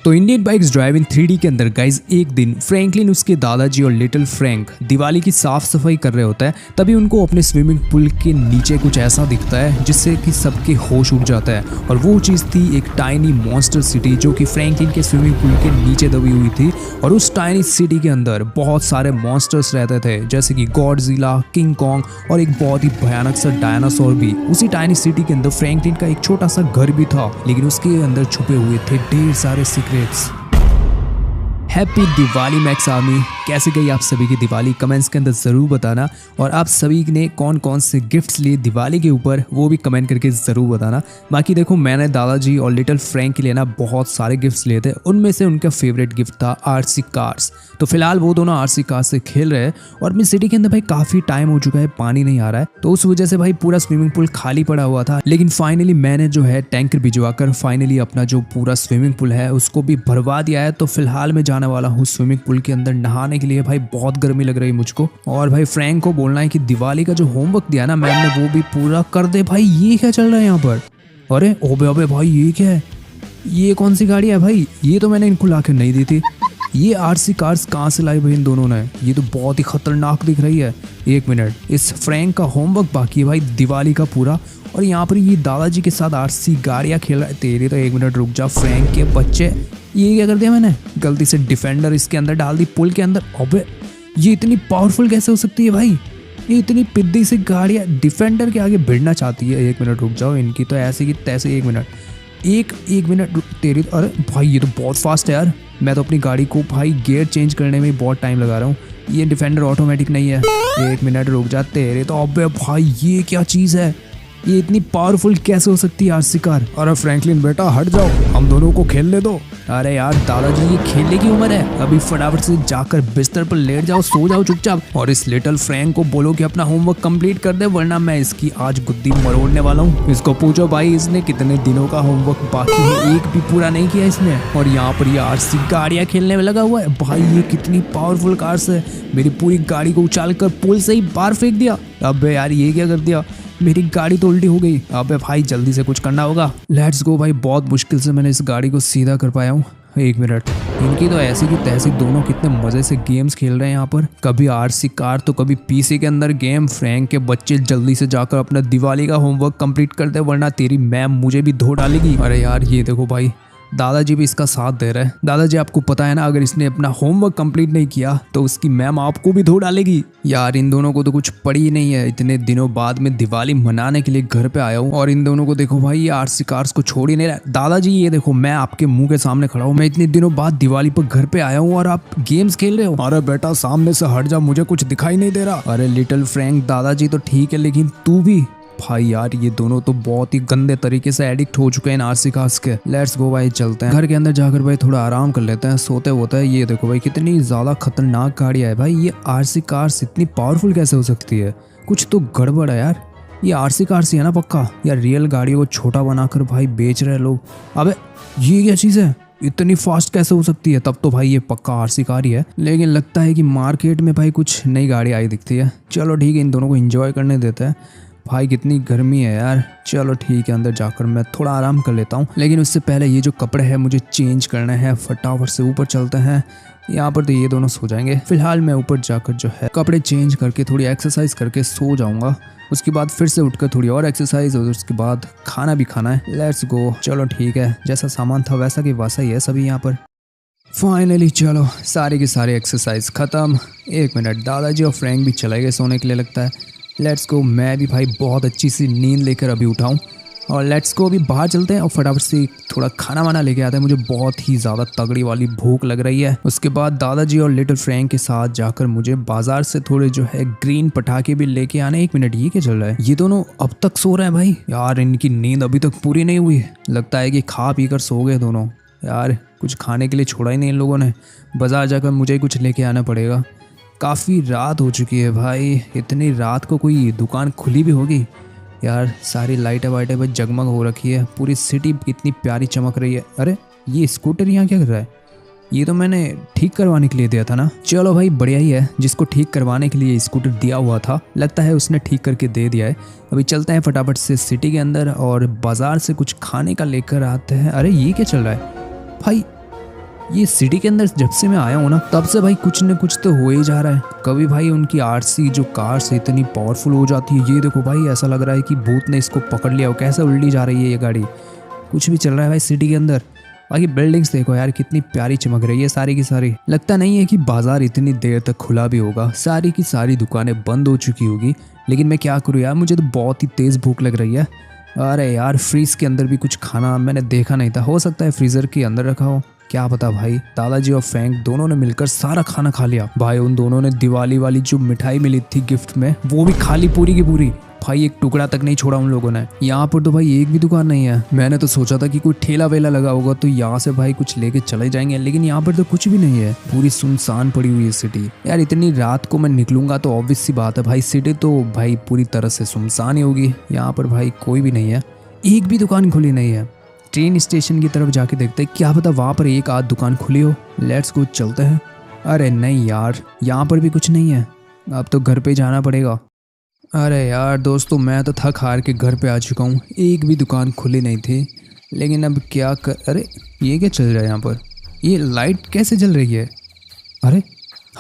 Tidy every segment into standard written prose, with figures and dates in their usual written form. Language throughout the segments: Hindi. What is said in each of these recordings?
तो इंडियन बाइक्स ड्राइविंग 3D के अंदर गाइज एक दिन फ्रैंकलिन उसके दादाजी और लिटिल फ्रैंक दिवाली की साफ सफाई कर रहे होता है। तभी उनको अपने स्विमिंग पूल के नीचे कुछ ऐसा दिखता है जिससे कि सबके होश उड़ जाता है। और वो चीज़ थी एक टाइनी मॉन्स्टर सिटी जो कि फ्रैंकलिन के स्विमिंग पूल के नीचे दबी हुई थी। और उस टाइनी सिटी के अंदर बहुत सारे मॉन्स्टर्स रहते थे जैसे कि गॉडजिला, किंग कॉन्ग और एक बहुत ही भयानक सा डायनासोर भी। उसी टाइनी सिटी के अंदर फ्रैंकलिन का एक छोटा सा घर भी था, लेकिन उसके अंदर छुपे हुए थे ढेर सारे secrets. Happy Diwali max army. कैसे गई आप सभी की दिवाली, कमेंट्स के अंदर ज़रूर बताना। और आप सभी ने कौन कौन से गिफ्ट्स लिए दिवाली के ऊपर वो भी कमेंट करके ज़रूर बताना। बाकी देखो, मैंने दादाजी और लिटिल फ्रैंक के लिए ना बहुत सारे गिफ्ट्स लिए थे। उनमें से उनका फेवरेट गिफ्ट था आरसी कार्स। तो फिलहाल वो दोनों आरसी कार्स से खेल रहे हैं। और अपनी सिटी के अंदर भाई काफ़ी टाइम हो चुका है, पानी नहीं आ रहा है, तो उस वजह से भाई पूरा स्विमिंग पूल खाली पड़ा हुआ था। लेकिन फाइनली मैंने जो है टैंकर भिजवा कर फाइनली अपना जो पूरा स्विमिंग पूल है उसको भी भरवा दिया है। तो फिलहाल मैं जाने वाला हूँ स्विमिंग पूल के अंदर नहाने के लिए। भाई बहुत गर्मी लग रही है मुझको। और भाई फ्रैंक को बोलना है कि दिवाली का जो होमवर्क दिया ना मैम ने वो भी पूरा कर दे। भाई ये क्या चल रहा है यहाँ पर? अरे ओबे ओबे भाई ये क्या है? ये कौन सी गाड़ी है भाई? ये तो मैंने इनको ला के नहीं दी थी। ये आरसी कार्स कहाँ से लाई भाई इन दोनों ने? ये तो बहुत ही खतरनाक दिख रही है। एक मिनट, इस फ्रैंक का होमवर्क बाकी है भाई दिवाली का पूरा। और यहाँ पर ये दादाजी के साथ आरसी गाड़ियाँ खेल रहा है। तेरे तो एक मिनट रुक जा फ्रैंक के बच्चे। ये क्या कर दिया मैंने? गलती से डिफेंडर इसके अंदर डाल दी पुल के अंदर। अबे ये इतनी पावरफुल कैसे हो सकती है भाई? ये इतनी पिद्दी सी गाड़ियाँ डिफेंडर के आगे भिड़ना चाहती है। एक मिनट रुक जाओ, इनकी तो ऐसे की तैसे। एक मिनट तेरी। अरे भाई ये तो बहुत फास्ट है यार। मैं तो अपनी गाड़ी को भाई गियर चेंज करने में बहुत टाइम लगा रहा हूँ। ये डिफेंडर ऑटोमेटिक नहीं है। एक मिनट रुक जा तेरे तो। अबे भाई ये क्या चीज़ है? ये इतनी पावरफुल कैसे हो सकती है आरसी कार? अरे फ्रैंकलिन बेटा हट जाओ, हम दोनों को खेलने दो। अरे यार दादाजी ये खेलने की उम्र है, अभी फटाफट से जाकर बिस्तर पर लेट जाओ, सो जाओ चुपचाप। और इस लिटिल फ्रैंक को बोलो कि अपना होमवर्क कंप्लीट कर दे, वरना मैं इसकी आज गुद्दी मरोड़ने वाला हूँ। इसको पूछो भाई इसने कितने दिनों का होमवर्क बाकी है, एक भी पूरा नहीं किया इसने। और यहाँ पर ये आरसी गाड़ियाँ खेलने में लगा हुआ है। भाई ये कितनी पावरफुल कार्स है। मेरी पूरी गाड़ी को उछाल कर पुल से ही बाहर फेंक दिया। अबे यार ये क्या कर दिया? मेरी गाड़ी तो उल्टी हो गई। अबे भाई जल्दी से कुछ करना होगा। लेट्स गो भाई, बहुत मुश्किल से मैंने इस गाड़ी को सीधा कर पाया हूँ। एक मिनट, इनकी तो ऐसी की तैसी दोनों कितने मजे से गेम्स खेल रहे हैं यहाँ पर। कभी आरसी कार तो कभी पीसी के अंदर गेम। फ्रैंक के बच्चे जल्दी से जाकर अपना दिवाली का होमवर्क कंप्लीट कर दे, वरना तेरी मैम मुझे भी धो डालेगी। अरे यार ये देखो भाई, दादाजी भी इसका साथ दे रहे हैं। दादाजी आपको पता है ना, अगर इसने अपना होमवर्क कंप्लीट नहीं किया तो उसकी मैम आपको भी धो डालेगी। यार इन दोनों को तो कुछ पड़ी ही नहीं है। इतने दिनों बाद में दिवाली मनाने के लिए घर पे आया हूँ और इन दोनों को देखो भाई, ये आरसी कार्स को छोड़ ही नहीं रहा। दादाजी ये देखो, मैं आपके मुंह के सामने खड़ा हूँ। मैं इतने दिनों बाद दिवाली पर घर पे आया हूँ और आप गेम्स खेल रहे हो। अरे बेटा सामने से हट जा, मुझे कुछ दिखाई नहीं दे रहा। अरे लिटिल फ्रैंक दादाजी तो ठीक है, लेकिन तू भी। भाई यार ये दोनों तो बहुत ही गंदे तरीके से एडिक्ट हो चुके हैं इन आरसी कार्स के। लेट्स गो भाई, चलते हैं घर के अंदर जाकर भाई थोड़ा आराम कर लेते हैं, सोते होता है। ये देखो भाई कितनी ज्यादा खतरनाक गाड़ी है भाई। ये आरसी कार्स इतनी पावरफुल कैसे हो सकती है? कुछ तो गड़बड़ है यार। ये आरसी कार्स ही है ना पक्का? यार रियल गाड़ियों को छोटा बनाकर भाई बेच रहे लोग। अबे ये क्या चीज है? इतनी फास्ट कैसे हो सकती है? तब तो भाई ये पक्का आरसी कार ही है। लेकिन लगता है कि मार्केट में भाई कुछ नई गाड़ी आई दिखती है। चलो ठीक है, इन दोनों को एंजॉय करने देते हैं। भाई कितनी गर्मी है यार। चलो ठीक है, अंदर जाकर मैं थोड़ा आराम कर लेता हूँ। लेकिन उससे पहले ये जो कपड़े हैं मुझे चेंज करना है। फटाफट से ऊपर चलते हैं। यहाँ पर तो ये दोनों सो जाएंगे। फिलहाल मैं ऊपर जाकर जो है कपड़े चेंज करके थोड़ी एक्सरसाइज करके सो जाऊँगा। उसके बाद फिर से उठकर थोड़ी और एक्सरसाइज और उसके बाद खाना भी खाना है। Let's go. चलो ठीक है, जैसा सामान था वैसा कि वैसा ही है सभी यहाँ पर। फाइनली चलो सारी की सारी एक्सरसाइज खत्म। एक मिनट, दादाजी और फ्रैंक भी चले गए सोने के लिए लगता है। Let's go. मैं भी भाई बहुत अच्छी सी नींद लेकर अभी उठाऊँ। और लेट्स गो अभी बाहर चलते हैं और फटाफट से थोड़ा खाना वाना लेके आते हैं। मुझे बहुत ही ज़्यादा तगड़ी वाली भूख लग रही है। उसके बाद दादाजी और लिटिल फ्रैंक के साथ जाकर मुझे बाजार से थोड़े जो है ग्रीन पटाखे भी लेके आने। एक मिनट, ये क्या चल रहा है? ये दोनों अब तक सो रहे हैं भाई। यार इनकी नींद अभी तक पूरी नहीं हुई। लगता है कि खा पी कर सो गए दोनों। यार कुछ खाने के लिए छोड़ा ही नहीं इन लोगों ने। बाजार जाकर मुझे कुछ लेके आना पड़ेगा। काफ़ी रात हो चुकी है भाई। इतनी रात को कोई दुकान खुली भी होगी? यार सारी लाइटें वाइटें बस जगमग हो रखी है। पूरी सिटी कितनी प्यारी चमक रही है। अरे ये स्कूटर यहाँ क्या कर रहा है? ये तो मैंने ठीक करवाने के लिए दिया था ना। चलो भाई बढ़िया ही है, जिसको ठीक करवाने के लिए स्कूटर दिया हुआ था लगता है उसने ठीक करके दे दिया है। अभी चलते हैं फटाफट से सिटी के अंदर और बाजार से कुछ खाने का लेकर आते हैं। अरे ये क्या चल रहा है भाई? ये सिटी के अंदर जब से मैं आया हूँ ना, तब से भाई कुछ न कुछ तो हो ही जा रहा है। कभी भाई उनकी आरसी जो कार से इतनी पावरफुल हो जाती है, ये देखो भाई ऐसा लग रहा है कि भूत ने इसको पकड़ लिया हो, कैसे उल्टी जा रही है ये गाड़ी। कुछ भी चल रहा है भाई सिटी के अंदर। बाकी बिल्डिंग्स देखो यार कितनी प्यारी चमक रही है सारी की सारी। लगता नहीं है कि बाजार इतनी देर तक खुला भी होगा, सारी की सारी दुकानें बंद हो चुकी होगी। लेकिन मैं क्या करूँ यार, मुझे तो बहुत ही तेज़ भूख लग रही है। अरे यार फ्रीज के अंदर भी कुछ खाना मैंने देखा नहीं था, हो सकता है फ्रीजर के अंदर रखा हो, क्या पता भाई। दादाजी और फ्रैंक दोनों ने मिलकर सारा खाना खा लिया भाई। उन दोनों ने दिवाली वाली जो मिठाई मिली थी गिफ्ट में, वो भी खा ली पूरी की पूरी भाई। एक टुकड़ा तक नहीं छोड़ा उन लोगों ने। यहाँ पर तो भाई एक भी दुकान नहीं है। मैंने तो सोचा था कि कोई ठेला वेला लगा होगा तो यहाँ से भाई कुछ लेके चले जाएंगे, लेकिन यहाँ पर तो कुछ भी नहीं है। पूरी सुनसान पड़ी हुई है सिटी। यार इतनी रात को मैं निकलूंगा तो ऑब्वियस सी बात है भाई, सिटी तो भाई पूरी तरह से सुनसान ही होगी। यहाँ पर भाई कोई भी नहीं है, एक भी दुकान खुली नहीं है। ट्रेन स्टेशन की तरफ जाके देखते हैं, क्या पता वहाँ पर एक आध दुकान खुली हो। लेट्स गो चलते हैं। अरे नहीं यार, यहाँ पर भी कुछ नहीं है, अब तो घर पे जाना पड़ेगा। अरे यार दोस्तों, मैं तो थक हार के घर पे आ चुका हूँ, एक भी दुकान खुली नहीं थी। लेकिन अब क्या कर, अरे ये क्या चल रहा है यहाँ पर, ये लाइट कैसे जल रही है। अरे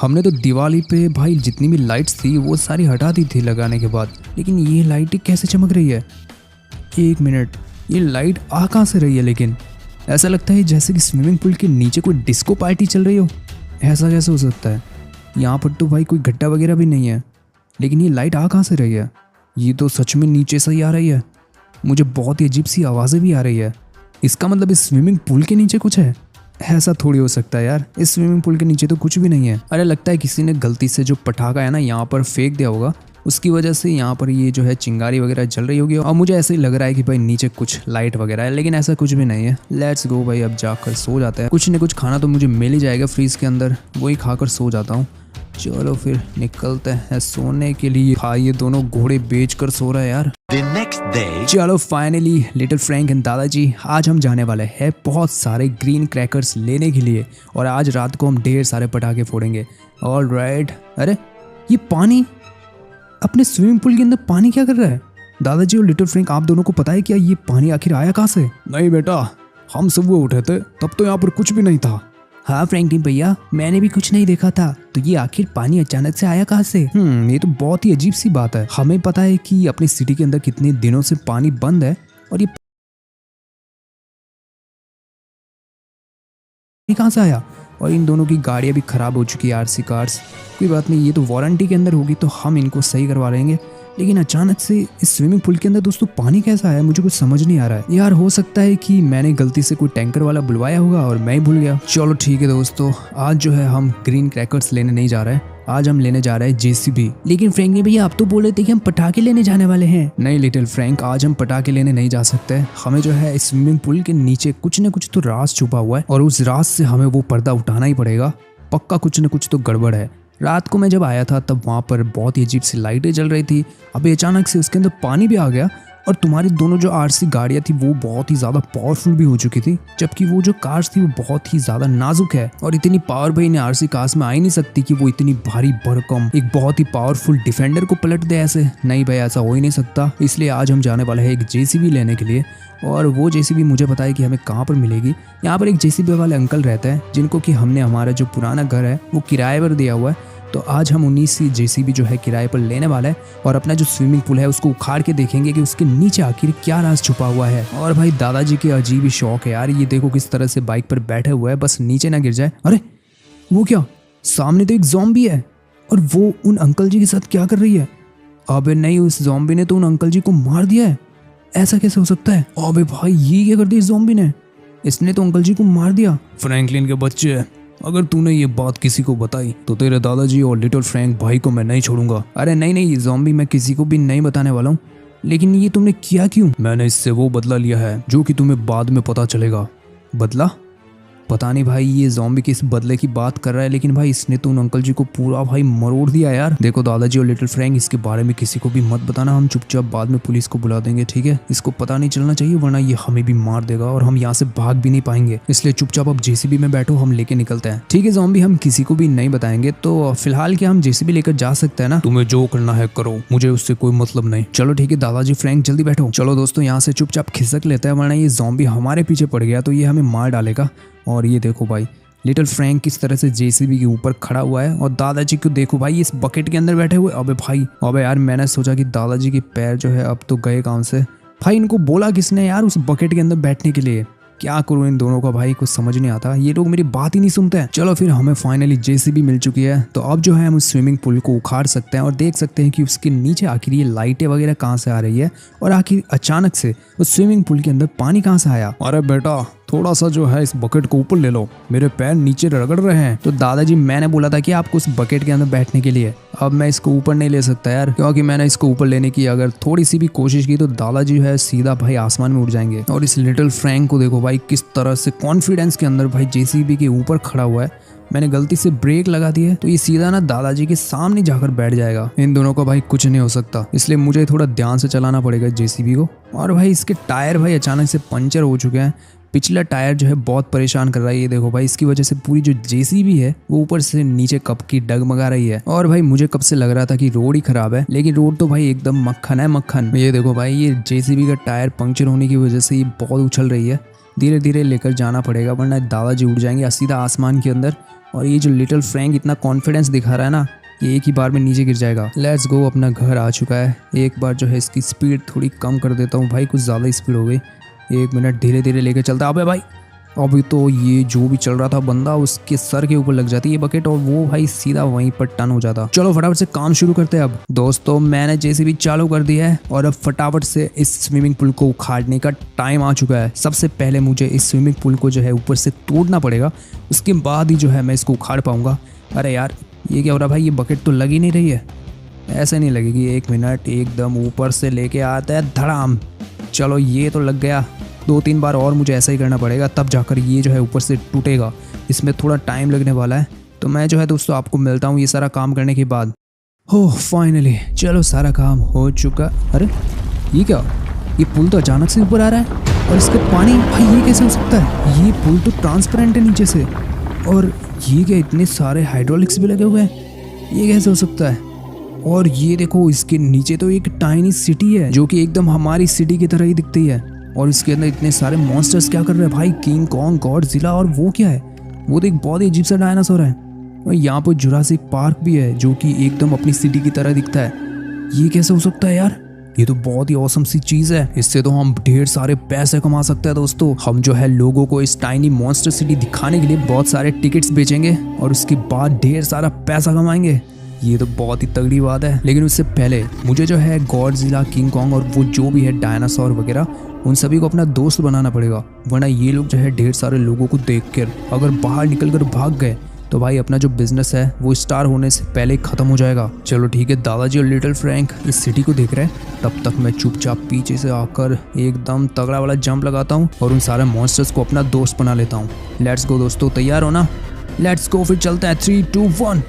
हमने तो दिवाली पे भाई जितनी भी लाइट्स थी वो सारी हटा दी थी लगाने के बाद, लेकिन ये लाइट कैसे चमक रही है। एक मिनट, ये लाइट आ कहाँ से रही है। लेकिन ऐसा लगता है जैसे कि स्विमिंग पूल के नीचे कोई डिस्को पार्टी चल रही हो। ऐसा कैसे हो सकता है, यहाँ पर तो भाई कोई गड्ढा वगैरह भी नहीं है, लेकिन ये लाइट आ कहाँ से रही है। ये तो सच में नीचे से ही आ रही है। मुझे बहुत ही अजीब सी आवाज़ें भी आ रही है। इसका मतलब इस स्विमिंग पूल के नीचे कुछ है। ऐसा थोड़ी हो सकता है यार, इस स्विमिंग पूल के नीचे तो कुछ भी नहीं है। अरे लगता है किसी ने गलती से जो पटाखा है ना यहाँ पर फेंक दिया होगा, उसकी वजह से यहाँ पर ये जो है चिंगारी वगैरह जल रही होगी। और मुझे ऐसे ही लग रहा है कि भाई नीचे कुछ लाइट वगैरह है, लेकिन ऐसा कुछ भी नहीं है। लेट्स गो भाई, अब जाकर सो जाता है। कुछ न कुछ खाना तो मुझे मिल ही जाएगा फ्रीज के अंदर, वही खाकर सो जाता हूँ। चलो फिर निकलते हैं सोने के लिए। भाई ये दोनों घोड़े बेच कर सो रहे हैं यार। चलो फाइनली लिटिल फ्रैंक एंड दादाजी, आज हम जाने वाले हैं बहुत सारे ग्रीन क्रैकर्स लेने के लिए, और आज रात को हम ढेर सारे पटाखे फोड़ेंगे। ऑलराइट। अरे ये पानी, अपने स्विमिंग पूल के अंदर पानी क्या कर रहा है। दादाजी और लिटिल फ्रैंक, आप दोनों को पता है क्या ये पानी आखिर आया कहाँ से। नहीं बेटा, हम सब वो उठे थे तब तो यहाँ पर कुछ भी नहीं था। हाँ फ्रैंकलिन भैया, मैंने भी कुछ नहीं देखा था, तो ये आखिर पानी अचानक से आया कहाँ से। ये तो बहुत ही अजीब सी बात है। हमें पता है कि अपनी सिटी के अंदर कितने दिनों से पानी बंद है, और ये कहाँ से आया। और इन दोनों की गाड़ियाँ भी खराब हो चुकी है, आरसी कार्स। कोई बात नहीं, ये तो वारंटी के अंदर होगी तो हम इनको सही करवा लेंगे। लेकिन अचानक से इस स्विमिंग पूल के अंदर दोस्तों पानी कैसा आया, मुझे कुछ समझ नहीं आ रहा है यार। हो सकता है कि मैंने गलती से कोई टैंकर वाला बुलवाया होगा और मैं ही भूल गया। चलो ठीक है दोस्तों, आज जो है हम ग्रीन क्रैकर्स लेने नहीं जा रहे हैं, आज हम लेने जा रहे हैं जेसीबी। लेकिन फ्रैंकलिन भैया, आप तो बोल रहे थे कि हम पटाखे लेने जाने वाले हैं। नहीं लिटिल फ्रैंक, आज हम पटाखे लेने नहीं जा सकते। हमें जो है स्विमिंग पूल के नीचे कुछ न कुछ तो राज छुपा हुआ है, और उस राज से हमें वो पर्दा उठाना ही पड़ेगा। पक्का कुछ न कुछ तो गड़बड़ है। रात को मैं जब आया था तब वहाँ पर बहुत ही अजीब सी लाइटें जल रही थी, अभी अचानक से उसके अंदर पानी भी आ गया। और तुम्हारी दोनों जो आरसी गाड़ियाँ थी वो बहुत ही ज़्यादा पावरफुल भी हो चुकी थी, जबकि वो जो कार्स थी वो बहुत ही ज़्यादा नाजुक है। और इतनी पावर भाई ने आरसी कार्स में आ ही नहीं सकती कि वो इतनी भारी भरकम एक बहुत ही पावरफुल डिफेंडर को पलट दे ऐसे। नहीं भाई, ऐसा हो ही नहीं सकता। इसलिए आज हम जाने वाले हैं एक जेसीबी लेने के लिए, और वो जेसीबी मुझे पता है कि हमें कहाँ पर मिलेगी। यहाँ पर एक जेसीबी वाले अंकल रहते हैं, जिनको कि हमने हमारा जो पुराना घर है वो किराए पर दिया हुआ है। तो आज हम 19 जेसीबी जो है किराए पर लेने वाला है, और अपना जो स्विमिंग पूल है उसको उखाड़ के देखेंगे कि उसके नीचे आखिर क्या राज छुपा हुआ है। और भाई दादाजी के अजीब ही शौक है यार, ये देखो किस तरह से बाइक पर बैठे हुए है, बस नीचे ना गिर जाए। अरे वो क्या, सामने तो एक ज़ॉम्बी है, और वो उन अंकल जी के साथ क्या कर रही है। अबे नहीं, उस ज़ॉम्बी ने तो उन अंकल जी को मार दिया है। ऐसा कैसे हो सकता है। अबे भाई, ये क्या कर दिया इस ज़ॉम्बी ने, इसने तो अंकल जी को मार दिया। फ्रैंकलिन के बच्चे, अगर तूने ये बात किसी को बताई तो तेरे दादाजी और लिटिल फ्रैंक भाई को मैं नहीं छोड़ूंगा। अरे नहीं नहीं ज़ॉम्बी, मैं किसी को भी नहीं बताने वाला हूँ। लेकिन ये तुमने किया क्यों। मैंने इससे वो बदला लिया है जो कि तुम्हें बाद में पता चलेगा। बदला? पता नहीं भाई ये ज़ॉम्बी किस बदले की बात कर रहा है, लेकिन भाई इसने तो उन अंकल जी को पूरा भाई मरोड़ दिया यार। देखो दादाजी और लिटिल फ्रैंक, इसके बारे में किसी को भी मत बताना, हम चुपचाप बाद में पुलिस को बुला देंगे, ठीक है। इसको पता नहीं चलना चाहिए, वरना ये हमें भी मार देगा और हम यहाँ से भाग भी नहीं पाएंगे। इसलिए चुपचाप अब जेसीबी में बैठो, हम लेके निकलते हैं। ठीक है ज़ॉम्बी, हम किसी को भी नहीं बताएंगे। तो फिलहाल क्या हम जेसीबी लेकर जा सकते हैं ना। तुम्हें जो करना है करो, मुझे उससे कोई मतलब नहीं। चलो ठीक है दादाजी फ्रैंक, जल्दी बैठो। चलो दोस्तों, यहाँ से चुपचाप खिसक लेते हैं, वरना ये ज़ॉम्बी हमारे पीछे पड़ गया तो ये हमें मार डालेगा। और ये देखो भाई, लिटिल फ्रैंक किस तरह से जेसीबी के ऊपर खड़ा हुआ है और दादाजी को देखो भाई इस बकेट के अंदर बैठे हुए। अबे भाई, अबे यार मैंने सोचा कि दादाजी के पैर जो है अब तो गए काम से। भाई इनको बोला किसने यार उस बकेट के अंदर बैठने के लिए? क्या करूं इन दोनों का भाई, कुछ समझ नहीं आता। ये लोग मेरी बात ही नहीं सुनते हैं। चलो फिर हमें फाइनली जेसीबी मिल चुकी है, तो अब जो है हम उस स्विमिंग पूल को उखाड़ सकते हैं और देख सकते हैं कि उसके नीचे आखिर ये लाइटें वगैरह कहाँ से आ रही है और आखिर अचानक से उस स्विमिंग पूल के अंदर पानी कहाँ से आया। अरे बेटा थोड़ा सा जो है इस बकेट को ऊपर ले लो, मेरे पैर नीचे रगड़ रहे हैं। तो दादाजी मैंने बोला था कि आपको उस बकेट के अंदर बैठने के लिए। अब मैं इसको ऊपर नहीं ले सकता यार, क्योंकि मैंने इसको ऊपर लेने की अगर थोड़ी सी भी कोशिश की तो दादाजी जो है सीधा भाई आसमान में उड़ जाएंगे। और इस लिटिल फ्रैंक को देखो भाई किस तरह से कॉन्फिडेंस के अंदर भाई जेसीबी के ऊपर खड़ा हुआ है। मैंने गलती से ब्रेक लगा दी है तो ये सीधा ना दादाजी के सामने जाकर बैठ जाएगा। इन दोनों को भाई कुछ नहीं हो सकता, इसलिए मुझे थोड़ा ध्यान से चलाना पड़ेगा जेसीबी को। और भाई इसके टायर भाई अचानक से पंचर हो चुके हैं। पिछला टायर जो है बहुत परेशान कर रहा है। ये देखो भाई इसकी वजह से पूरी जो जेसीबी है वो ऊपर से नीचे कप की डगमगा रही है। और भाई मुझे कब से लग रहा था कि रोड ही खराब है, लेकिन रोड तो भाई एकदम मक्खन है मक्खन। ये देखो भाई ये जेसीबी का टायर पंक्चर होने की वजह से ये बहुत उछल रही है। धीरे धीरे लेकर जाना पड़ेगा वरना दादाजी उड़ जाएंगे सीधा आसमान के अंदर। और ये जो लिटिल फ्रैंक इतना कॉन्फिडेंस दिखा रहा है ना, ये एक ही बार में नीचे गिर जाएगा। लेट्स गो, अपना घर आ चुका है। एक बार जो है इसकी स्पीड थोड़ी कम कर देता हूँ भाई, कुछ ज़्यादा स्पीड हो गई। 1 मिनट धीरे धीरे लेके चलता। अबे भाई अभी तो ये जो भी चल रहा था बंदा उसके सर के ऊपर लग जाती है बकेट और वो भाई सीधा वहीं पर टर्न हो जाता। चलो फटाफट से काम शुरू करते हैं। अब दोस्तों मैंने जेसीबी चालू कर दी है और अब फटाफट से इस स्विमिंग पूल को उखाड़ने का टाइम आ चुका है। सबसे पहले मुझे इस स्विमिंग पूल को जो है ऊपर से तोड़ना पड़ेगा, उसके बाद ही जो है मैं इसको उखाड़ पाऊंगा। अरे यार ये क्या हो रहा भाई, ये बकेट तो लग ही नहीं रही है। ऐसे नहीं लगेगी, 1 मिनट, एकदम ऊपर से लेके आता है धड़ाम। चलो ये तो लग गया। 2-3 बार और मुझे ऐसा ही करना पड़ेगा, तब जाकर ये जो है ऊपर से टूटेगा। इसमें थोड़ा टाइम लगने वाला है, तो मैं जो है दोस्तों आपको मिलता हूँ ये सारा काम करने के बाद। हो फाइनली, चलो सारा काम हो चुका। अरे ये क्या, ये पुल तो अचानक से ऊपर आ रहा है और इसका पानी भाई ये कैसे हो सकता है? ये पुल तो ट्रांसपेरेंट है नीचे से, और ये क्या इतने सारे हाइड्रोलिक्स भी लगे हुए हैं, ये कैसे हो सकता है? और ये देखो इसके नीचे तो एक टाइनी सिटी है जो कि एकदम हमारी सिटी की तरह ही दिखती है। और इसके अंदर इतने सारे मॉन्स्टर्स क्या कर रहे हैं भाई, किंग कॉन्ग, गॉडजिला, और वो क्या है, वो तो एक बहुत ही अजीब सा डायनासोर है। और यहाँ पर जुरासिक पार्क भी है जो कि एकदम अपनी सिटी की तरह दिखता है। ये कैसे हो सकता है यार, ये तो बहुत ही औसम सी चीज है। इससे तो हम ढेर सारे पैसे कमा सकते हैं दोस्तों। हम जो है लोगों को इस टाइनी मॉन्स्टर सिटी दिखाने के लिए बहुत सारे टिकट्स बेचेंगे और उसके बाद ढेर सारा पैसा कमाएंगे। ये तो बहुत ही तगड़ी बात है। लेकिन उससे पहले मुझे जो है गॉडजिला, किंग कॉन्ग और वो जो भी है डायनासोर वगैरह, उन सभी को अपना दोस्त बनाना पड़ेगा, वरना ये लोग जो है ढेर सारे लोगों को देखकर अगर बाहर निकलकर भाग गए तो भाई अपना जो बिजनेस है वो स्टार होने से पहले खत्म हो जाएगा। चलो ठीक है, दादाजी और लिटिल फ्रैंक इस सिटी को देख रहे हैं, तब तक मैं चुपचाप पीछे से आकर एकदम तगड़ा वाला जंप लगाता हूँ और उन सारे मॉन्स्टर्स को अपना दोस्त बना लेता हूँ। लेट्स गो दोस्तों, तैयार हो ना? लेट्स गो, फिर चलता है 3, 2, 1।